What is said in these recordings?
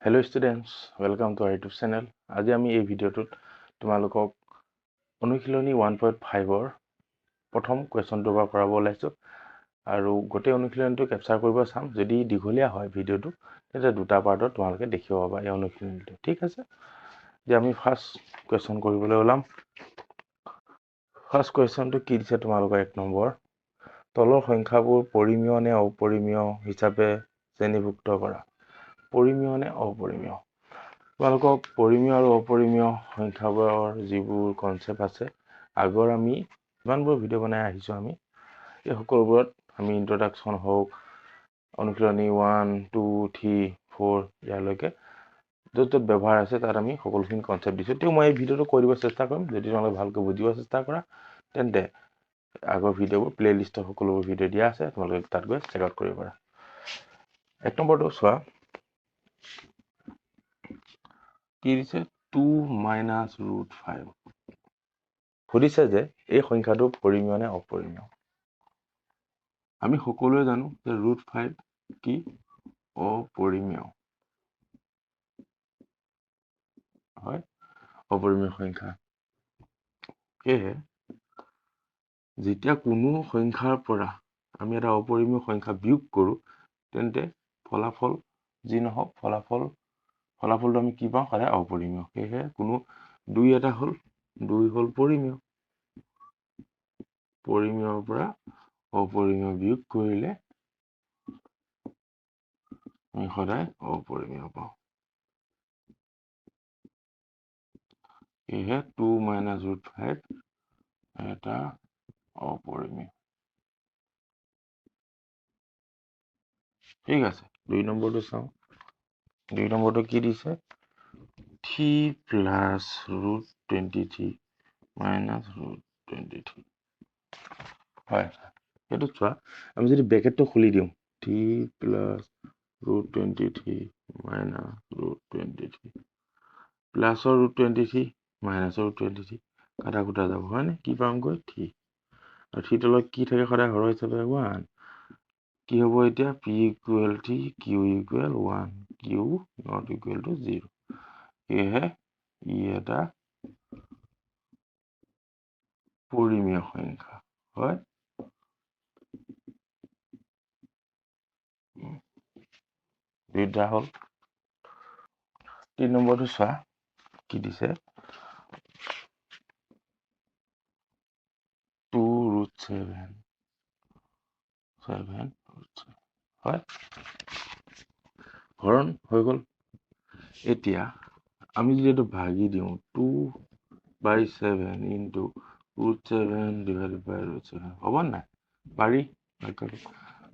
Hello students, welcome to our YouTube channel. আজি আমি এই ভিডিওটোত তোমালোকক অনুশীলনী 1.5 ৰ প্ৰথম কোৱেশ্চনটো কৰাব ওলাইছো আৰু গোটেই অনুশীলনীটো ক্যাপচাৰ কৰিব চাম। যদি দীঘলীয়া হয় ভিডিওটো তেন্তে দুটা পাৰ্টত তোমালোকে দেখিব পাবা এই অনুশীলনীটো। ঠিক আছে, যে আমি ফাৰ্স্ট কোৱেশ্চন কৰিবলৈ ওলাম। ফাৰ্স্ট কোৱেশ্চনটো কি দিছে তোমালোকৰ 1 নম্বৰ, তলৰ সংখ্যাবোৰ পৰিমেয় নে অপৰিমেয় হিচাপে শ্ৰেণীভুক্ত কৰা। পৰিমেয় নে অপৰিমেয়? তোমালোকক পৰিমেয় আৰু অপৰিমেয় সংখ্যাবোৰৰ যিবোৰ কনসেপ্ট আছে আগৰ আমি ইমানবোৰ ভিডিও বনাই আহিছো। আমি এই সকলোবোৰত আমি ইন্ট্ৰডাকচন হওক অনুশীলনী 1 2 3 4 ইয়ালৈকে য'ত ব্যৱহাৰ আছে তাত আমি সকলোখিনি কনসেপ্ট দিছো। তেও মই এই ভিডিওটো কৰিব চেষ্টা কৰিম। যদি তোমালোকে ভালকৈ বুজিব চেষ্টা কৰা তেন্তে আগৰ ভিডিওবোৰ প্লেলিষ্টত সকলোবোৰ ভিডিও দিয়া আছে, তোমালোকে তাত গৈ চেক আউট কৰিব পাৰা। 1 নম্বৰটো চোৱা কি দিছে 2 - √5। সুধিছে যে এই সংখ্যাটো পৰিমেয় নে অপৰিমেয়। আমি সকলোৱে জানো যে √5 কি অপৰিমেয় হয়, অপৰিমেয় সংখ্যা। সেয়ে যেতিয়া কোনো সংখ্যাৰ পৰা আমি এটা অপৰিমেয় সংখ্যা বিয়োগ কৰো তেন্তে ফলাফল যি নহওক ফলাফলটো আমি কি পাওঁ, সদায় অপৰিমেয়। সেয়ে কোনো 2 এটা হল 2 হল পৰিমেয়, পৰিমেয়ৰ পৰা অপৰিমেয় বিয়োগ কৰিলে আমি সদায় অপৰিমেয় পাওঁ। সেয়ে 2 - √5 এটা অপৰিমেয়। ঠিক আছে, 2 নম্বৰটো চাওঁ। 2 নম্বৰটো কি দিছে 3 + √23 - √23। হয়, সেইটো চোৱা আমি যদি ব্ৰেকেটটো খুলি দিওঁ 3 + √23 - √23 প্লাছৰ √23 মাইনাছৰ √23 কাটা কুটা যাব হয় নে, কি পামগৈ 3 আৰু 3 তলত কি থাকে সদায় হৰ হিচাপে 1। কি হ'ব এতিয়া p = 3 q = 1 q ≠ 0। সেয়ে ই এটা পৰিমেয় সংখ্যা হয়। দুটা হল। 3 নম্বৰটো চোৱা কি দিছে 2 √7 হয়, হৰণ হৈ গল। এতিয়া আমি যদি এইটো ভাগি দিওঁ 2/7 * √7 / √7 হ'ব নাই, পাৰি।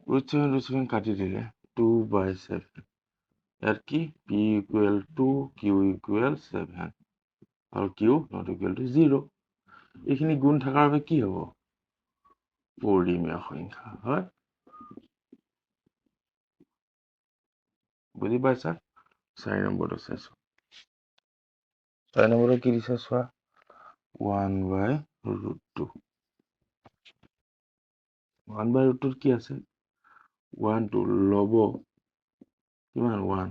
√7 কাটি দিলে 2/7, ইয়াত কি p = 2 q = 7 আৰু q ≠ 0। এইখিনি গুণ থকাৰ বাবে কি হ'ব, পৰিমেয় সংখ্যা হয়। বুজি পাইছা। 4 নম্বৰটো চাইছো। 4 নম্বৰটো কি দিছে চোৱা 1/√2। 1/√2 কি আছে 1 টো লব কিমান 1,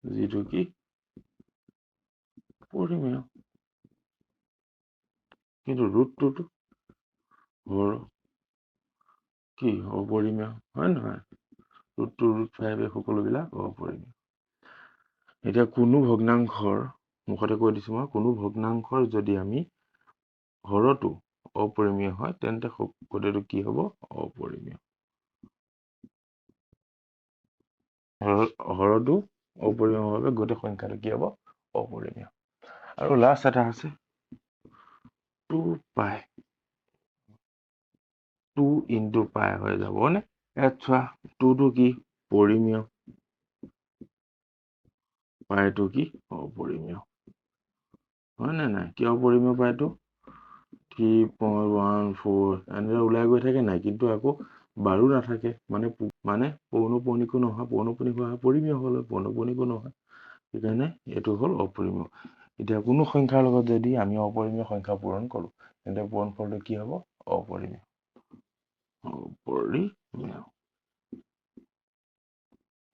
যিটো কি পৰিমেয়, কিন্তু √2 হৰ কি অপৰিমেয় হয় নহয়। √2 √5 সকলোবিলাক অপৰিমেয়। এতিয়া কোনো ভগ্নাংশৰ মুখতে কৈ দিছো মই, কোনো ভগ্নাংশৰ যদি আমি হৰটো অপৰিমেয় হয় তেন্তে গোটেইটো কি হ'ব অপৰিমেয়। হৰটো অপৰিমেয় হবে গোটেই সংখ্যাটো কি হ'ব অপৰিমেয়। আৰু লাষ্ট এটা আছে 2π 2 * π হৈ যাব নে। ইয়াত চোৱা 2 টো কি পৰিমেয়, পাইটো কি অপৰিমেয় হয় নে নাই। কি অপৰিমেয় পাইটো 3.14 এনেদৰে ওলাই গৈ থাকে নাই, কিন্তু আকৌ বাৰো নাথাকে মানে পৌনঃপুনিকো নহয়, পৌনঃপুনিক হোৱা পৰিমেয় হল, পৌনঃপুনিকো নহয়, সেইকাৰণে এইটো হল অপৰিমেয়। এতিয়া কোনো সংখ্যাৰ লগত যদি আমি অপৰিমেয় সংখ্যা পূৰণ কৰো তেন্তে পূৰণফলটো কি হ'ব অপৰিমেয়।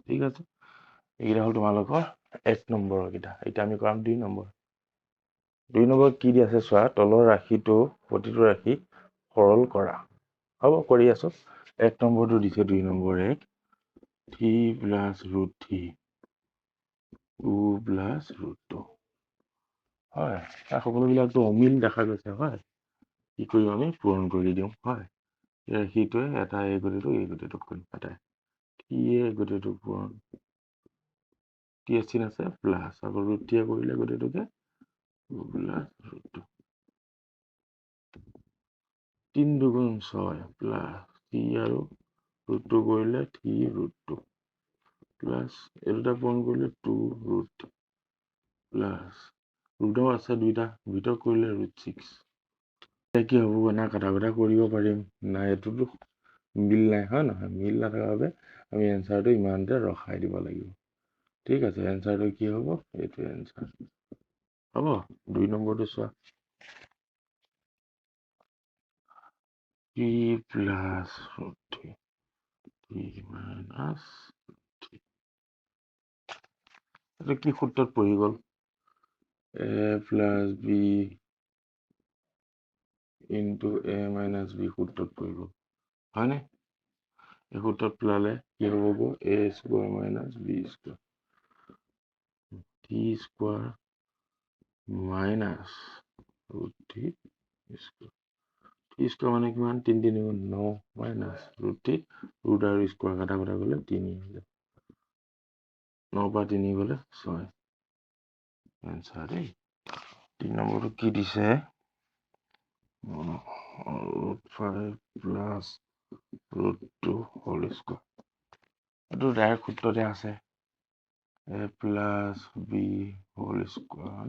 ঠিক আছে, এইকেইটা হল তোমালোকৰ 1 নম্বৰৰ কেইটা এতিয়া আমি কৰাম 2 নম্বৰ 2 নম্বৰ কি দি আছে চোৱা তলৰ ৰাশিটো প্ৰতিটো ৰাশি সৰল কৰা হ'ব কৰি আছো 1 নম্বৰটো দিছে 2 নম্বৰ 1 3 প্লাস √3 2 প্লাস √2 হয় সকলোবিলাকতো অমিল দেখা গৈছে হয় কি কৰিম আমি পূৰণ কৰি দিওঁ হয় ৰাশিটোৱে এটা এই গতিটোক কৰিম এটা কি এই গতিটো পূৰণ টি চিন আছে প্লাস আকৌ √3 কৰিলে গতিটোকে 2 প্লাস √2 3 দুগুণ 6 প্লাস 3 আৰু √2 কৰিলে 3 √2 প্লাস এই দুটা পূৰণ কৰিলে 2 √3 প্লাস √2 আছে দুইটা ভিতৰত কৰিলে √6 কি হ'ব না কাটা কৰিব পাৰিম না এটোটো মিল নাই হয় নহয় মিল নাথাকাৰ বাবে আমি এনসাৰটো ইমানতে ৰখাই দিব লাগিব ঠিক আছে এনসাৰটো কি হ'ব এইটো এনসাৰ হ'ব 2 নম্বৰটো চোৱা 3 প্লাস √3 3 মাইনাস এটা কি সূত্ৰত পৰি গ'ল a plus b into a minus b সূত্ৰত পৰি গ'ল হয়নে এই সূত্ৰত পেলালে কি হ'ব a square minus b square t square minus √3 square t square মানে কিমান 3 3 গুণ 9 minus √3 ৰুট আৰু স্কয়াৰ কাটা গ'লে 3 হৈ যায় 9 পৰা 3 গ'লে 6 এনসাৰ দেই 3 নম্বৰটো কি দিছে √5 প্লাস √2 হোল স্কয়াৰ এইটো ডাইৰেক্ট সূত্ৰতে আছে a plus b whole square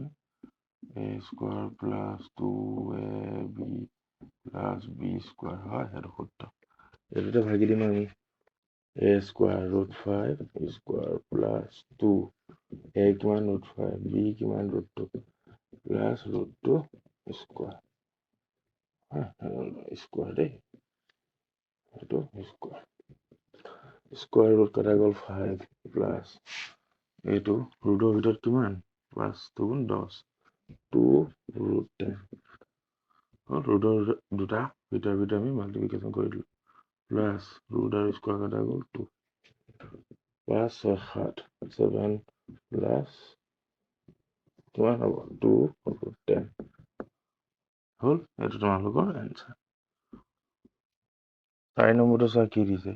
a square plus 2ab plus b square হয় সেইটো সূত্ৰ এটাতে ভাগি দিম আমি a square √5 square plus 2 a কিমান √5 b কিমান √2 প্লাস √2 স্কয়াৰ স্কয়াৰ দেই এইটো স্কয়াৰ স্কয়াৰ ৰুট কাটা গ'ল 5 প্লাস এইটো ৰুটৰ ভিতৰত কিমান 5 2 10 2 √10 ৰুটৰ দুটা ভিতৰত আমি মাল্টিপ্লিকেশ্যন কৰি দিলো প্লাস ৰুট আৰু স্কয়াৰ কাটা গ'ল 2 5 6 7 7 প্লাস কিমান হ'ব 2 √10 হল এইটো তোমালোকৰ এনসাৰ 4 নম্বৰটো চোৱা কি দিছে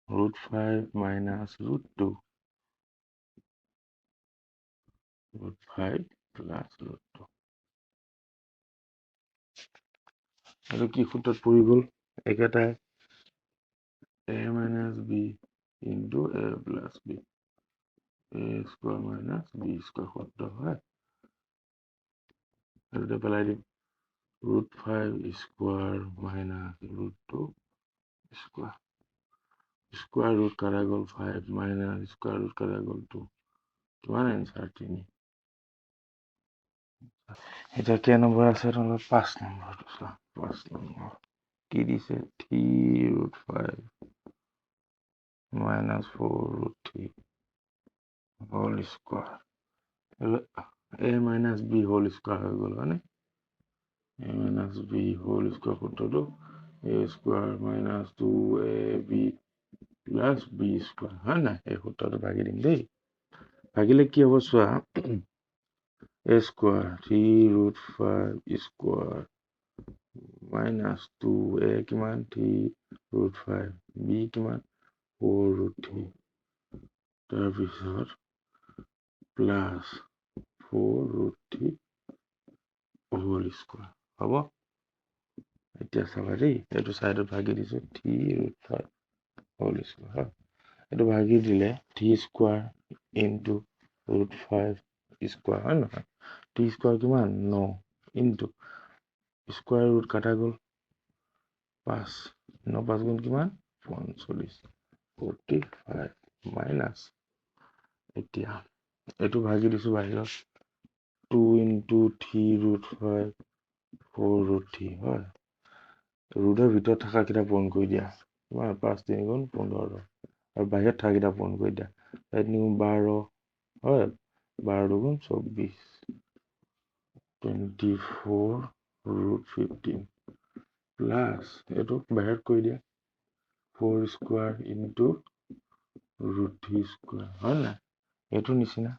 √5 minus √2 √5 plus √2 আৰু কি সূত্ৰত পৰি গ'ল একেটাই a minus b into a plus b a square minus b square সূত্র হয় এটাতে পেলাই দিম √5 square minus √2 square square root কাটা গ'ল 5 minus square root কাটা গ'ল 2 কিমান এনসাৰ 3 এটা কি নম্বৰ আছে তোমালোকৰ 5 নম্বৰটো চোৱা 5 নম্বৰ কি দিছে 3 √5 minus 4 √3 whole square a minus b whole square হৈ গ'ল হয়নে a minus b whole square সূত্ৰটো a square minus 2ab plus b square হয় না এই সূত্ৰটো ভাগি দিম দেই ভাগিলে কি হ'ব চোৱা a square 3 √5 square minus 2a কিমান 3 √5 b কিমান 4 √3 তাৰপিছত প্লাস 4 √3 হোল স্কয়াৰ হ'ব এতিয়া চাবা দেই এইটো সাইডত ভাগি দিছো 3 √5 হোল স্কয়াৰ হয় এইটো ভাগি দিলে 3 স্কয়াৰ ইনটু √5 স্কয়াৰ হয় নহয় 3 স্কয়াৰ কিমান 9 ইনটু স্কয়াৰ ৰুট কাটা গ'ল 5 9 5 গুণ কিমান 45 45 মাইনাস এতিয়া এইটো ভাগি দিছো বাহিৰত 2 into 3 √5 4 √3 হয় ৰুটৰ ভিতৰত থকা কিটা পূৰণ কৰি দিয়া কিমান 5 3 গুণ 15 আৰু বাহিৰত থকা কিটা পূৰণ কৰি দিয়া নিউ 12 হয় 12 দুগুণ 24 24 root 15 প্লাস এইটো বাহিৰত কৰি দিয়া 4 স্কোয়ার ইনটু root 3 স্কোয়ার হয় না এইটো নিচিনা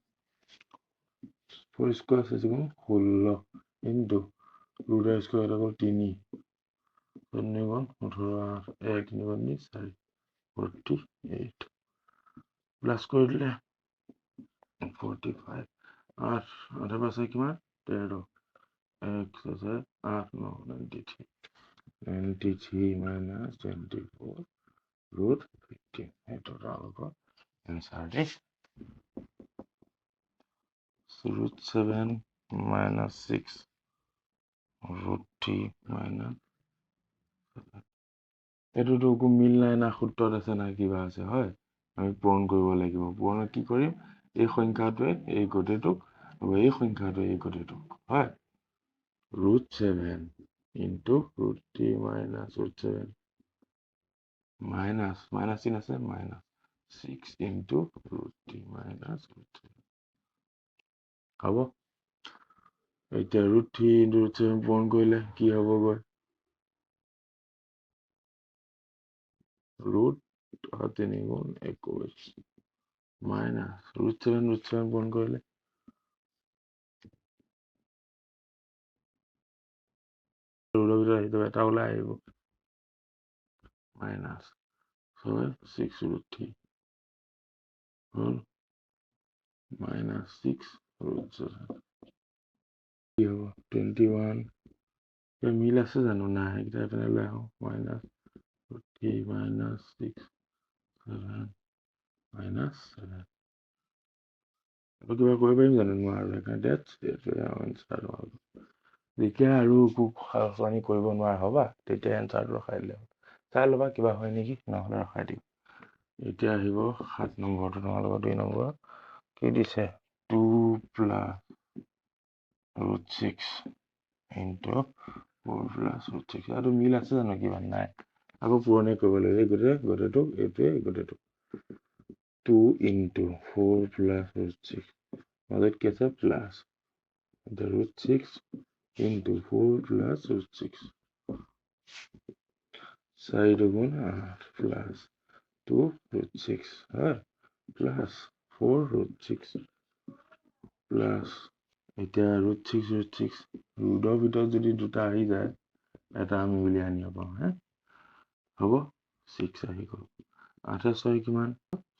4 স্কোয়ার আছে যেমন 16 ইনটু root স্কোয়ার হ'ল 3 18 1 4 48 প্লাস কৰি দিলে 45 8 8 পাছে কিমান 13 x আছে 8 9 93 minus 24 root 15 এইটো আপোনালোকৰ এনসাৰ দেই root 7 minus 6 root 3 minus এইটোতো একো মিল নাই না সূত্ৰত আছে না কিবা আছে হয় আমি পূৰণ কৰিব লাগিব পূৰণ কি কৰিম এই সংখ্যাটোৱে এই গোটেইটোক আৰু এই সংখ্যাটোৱে এই গোটেইটোক হয় root 7 into root 3 minus root 7 minus sin আছে minus 6 into root 3 minus root 7 হ'ব এতিয়া root 3 into root 7 পূৰণ কৰিলে কি হ'বগৈ root 3 গুণ 21 minus root 7 পূৰণ কৰিলে এটা ওলাই আহিব minus 6 root 3 minus 6 root 7 কি হ'ব 21 মিল আছে জানো নাই এটা এপিনে লৈ আহো minus root 3 minus 6 7 minus 7 কিবা কৰিব পাৰিম জানো নোৱাৰো সেইকাৰণে এনসাৰ যেতিয়া আৰু একো সালসলনি কৰিব নোৱাৰা হ'বা তেতিয়া এনসাৰটো ৰখাই দিলে চাই ল'বা কিবা হয় নেকি নহ'লে ৰখাই দিম এতিয়া আহিব 7 নম্বৰটো তোমালোকৰ 2 নম্বৰ কি দিছে 2 plus root 6 into 4 plus root 6 আৰু মিল আছে জানো কিবা নাই আকৌ পুৰণে কৰিব লাগিব এই গোটেইটো এইটোৱে গোটেইটো 2 into 4 plus root 6 মাজত কি আছে plus the root 6 into 4 plus root 6 4 দুগুণ 8 plus 2 root 6 হয় plus 4 root 6 plus এতিয়া root 6 ৰুটৰ ভিতৰত যদি দুটা আহি যায় এটা আমি উলিয়াই আনিব পাৰোঁ হে হ'ব 6 আহি গ'ল 8 6 কিমান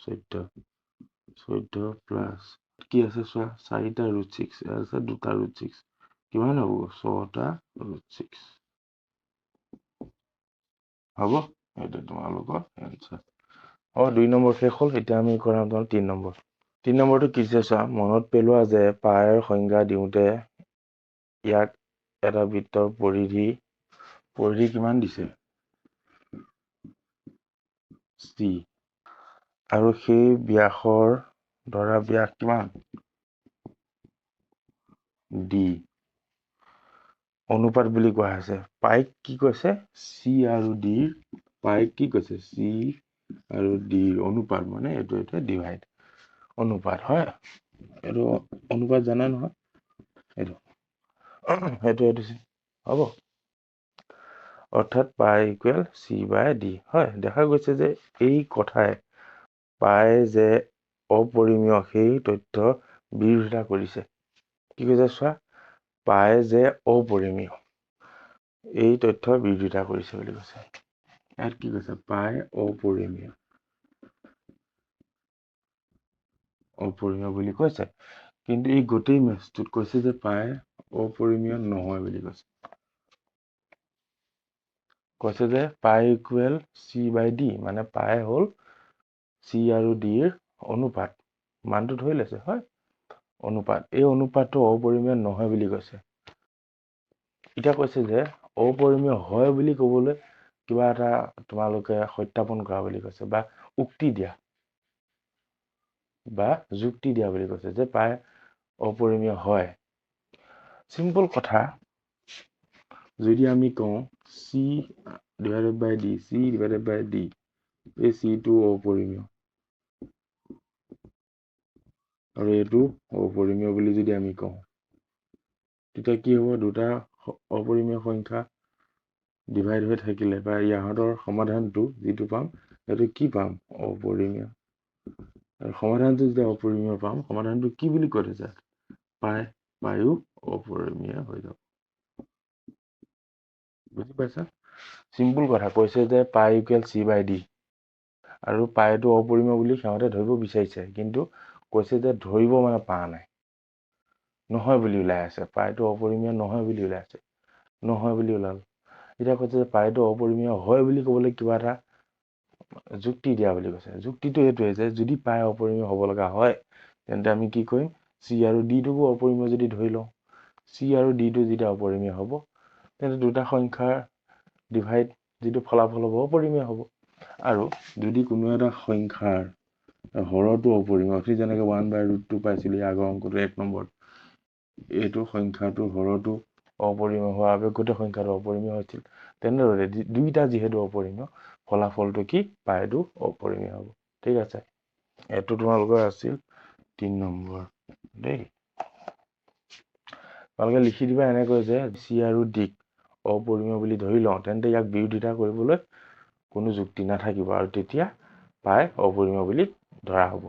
14 প্লাস কি আছে চোৱা 4টা root 6 আছে দুটা root 6 কিমান হ'ব 6টা root 6 হ'ব এটা তোমালোকৰ এনসাৰ 2 নম্বৰ শেষ হ'ল এতিয়া আমি কৰাম 3 নম্বৰ 3 নম্বৰটো কি আছে চোৱা মনত পেলোৱা যে পাইৰ সংজ্ঞা দিওঁতে ইয়াক এটা বৃত্তৰ পৰিধি কিমান দিছে c আৰু সেই ব্যাসৰ ধৰা ব্যাস কিমান d অনুপাত বুলি কোৱা হৈছে পাইক কি কৈছে c আৰু d পাইক কি কৈছে c আৰু d অনুপাত মানে এইটো ডিভাইড অনুপাত হয় এইটো অনুপাত জানা নহয় এইটো হ'ব অৰ্থাৎ পাই ইকুৱেল c বাই d হয় দেখা গৈছে যে এই কথাই পাই যে অপৰিমেয় সেই তথ্য বিৰোধিতা কৰিছে কি কৈছে চোৱা পাই যে অপৰিমেয় এই তথ্য বিৰোধিতা কৰিছে বুলি কৈছে ইয়াত কি কৈছে পাই অপৰিমেয় বুলি কৈছে কিন্তু এই গোটেই মেচটোত কৈছে যে পাই অপৰিমেয় নহয় বুলি কৈছে যে পাই ইকুৱেল c বাই d মানে পাই হ'ল c আৰু d ৰ অনুপাত মানটো ধৰি লৈছে হয় অনুপাত এই অনুপাতটো অপৰিমেয় নহয় বুলি কৈছে এটা কৈছে যে অপৰিমেয় হয় বুলি ক'বলৈ কিবা এটা তোমালোকে সত্যাপন কৰা বুলি কৈছে বা উক্তি দিয়া বা যুক্তি দিয়া বুলি কৈছে যে পাই অপৰিমেয় হয় সিম্পল কথা যদি আমি কওঁ c divided by d এই c টো অপৰিমেয় আৰু এইটো অপৰিমেয় বুলি যদি আমি কওঁ, তেতিয়া কি হ'ব? দুটা অপৰিমেয় সংখ্যা ডিভাইড হৈ থাকিলে বা ইহঁতৰ সমাধানটো যিটো পাম সেইটো কি পাম? অপৰিমেয়। আৰু সমাধানটো যেতিয়া অপৰিমেয় পাম, সমাধানটো কি বুলি কৈ থৈছে? পাইও অপৰিমেয় হৈ যাব। বুজি পাইছা? চিম্পুল কথা। কৈছে যে পাই ইকুৱেল c/d আৰু পাইটো অপৰিমেয় বুলি সিহঁতে ধৰিব বিচাৰিছে, কিন্তু কৈছে যে ধৰিব মানে পৰা নাই, নহয় বুলি ওলাই আছে। পাইটো অপৰিমেয় নহয় বুলি ওলাই আছে, নহয় বুলি ওলাল। এতিয়া কৈছে যে পাইটো অপৰিমেয় হয় বুলি ক'বলৈ কিবা এটা যুক্তি দিয়া বুলি কৈছে। যুক্তিটো এইটোৱে যে যদি পাই অপৰিমেয় হ'ব লগা হয়, তেন্তে আমি কি কৰিম? চি আৰু ডিটোকো অপৰিমেয় যদি ধৰি লওঁ, চি আৰু ডিটো যেতিয়া অপৰিমেয় হ'ব, তেন্তে দুটা সংখ্যাৰ ডিভাইড যিটো ফলাফল হ'ব অপৰিমেয় হ'ব। আৰু যদি কোনো এটা সংখ্যাৰ হৰটো অপৰিমেয়, যেনেকে 1/√2 পাইছিলো আগৰ অংকটো 1 নম্বৰত, এইটো সংখ্যাটোৰ হৰটো অপৰিমেয় হোৱাৰ বাবে গোটেই সংখ্যাটো অপৰিমেয় হৈছিল। তেনেদৰে দুইটা যিহেতু অপৰিমেয়, ফলাফলটো কি? পাইটো অপৰিমেয় হ'ব। ঠিক আছে, এইটো তোমালোকৰ আছিল 3 নম্বৰ দেই। তোমালোকে লিখি দিবা এনেকৈ যে চি আৰু ডিক অপৰিমেয় বুলি ধৰি লওঁ, তেন্তে ইয়াক বিৰোধিতা কৰিবলৈ কোনো যুক্তি নাথাকিব আৰু তেতিয়া পাই অপৰিমেয় বুলি ধৰা হ'ব।